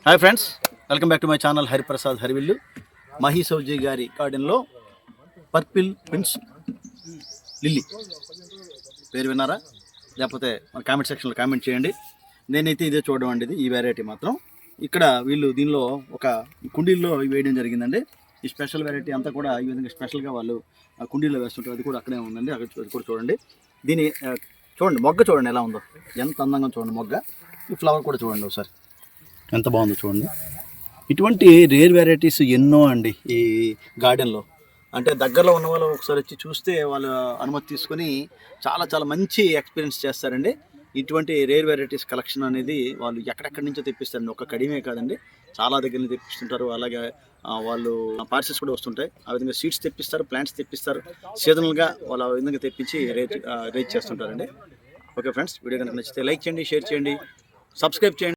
Hi friends, welcome back to my channel Hariprasad హరివిల్లు. మహి సౌజీ గారి గార్డెన్లో పర్పిల్ ప్రిన్స్ లిల్లీ పేరు విన్నారా? లేకపోతే మన కామెంట్ సెక్షన్లో కామెంట్ చేయండి. నేనైతే ఇదే చూడడం అండి, ఈ వెరైటీ మాత్రం ఇక్కడ వీళ్ళు దీనిలో ఒక కుండీల్లో వేయడం జరిగిందండి. ఈ స్పెషల్ వెరైటీ అంతా కూడా ఈ విధంగా స్పెషల్గా వాళ్ళు ఆ కుండీల్లో వేస్తుంటారు. అది కూడా అక్కడే ఉందండి, అది కూడా చూడండి. దీని చూడండి, మొగ్గ చూడండి ఎలా ఉందో, ఎంత అందంగా చూడండి మొగ్గ. ఈ ఫ్లవర్ కూడా చూడండి ఒకసారి ఎంత బాగుందో చూడండి. ఇటువంటి రేర్ వెరైటీస్ ఎన్నో అండి ఈ గార్డెన్లో. అంటే దగ్గరలో ఉన్న వాళ్ళు ఒకసారి వచ్చి చూస్తే వాళ్ళ అనుమతి తీసుకొని చాలా చాలా మంచి ఎక్స్పీరియన్స్ చేస్తారండి. ఇటువంటి రేర్ వెరైటీస్ కలెక్షన్ అనేది వాళ్ళు ఎక్కడెక్కడి నుంచో తెప్పిస్తారండి. ఒక కడిమే కాదండి, చాలా దగ్గర నుంచి తెప్పిస్తుంటారు. అలాగే వాళ్ళు పార్సెల్స్ కూడా వస్తుంటాయి. ఆ విధంగా సీడ్స్ తెప్పిస్తారు, ప్లాంట్స్ తెప్పిస్తారు. సీజనల్గా వాళ్ళు ఆ విధంగా తెప్పించి రేట్ చేస్తుంటారండి. ఓకే ఫ్రెండ్స్, వీడియో కనుక నచ్చితే లైక్ చేయండి, షేర్ చేయండి, సబ్స్క్రైబ్ చేయండి.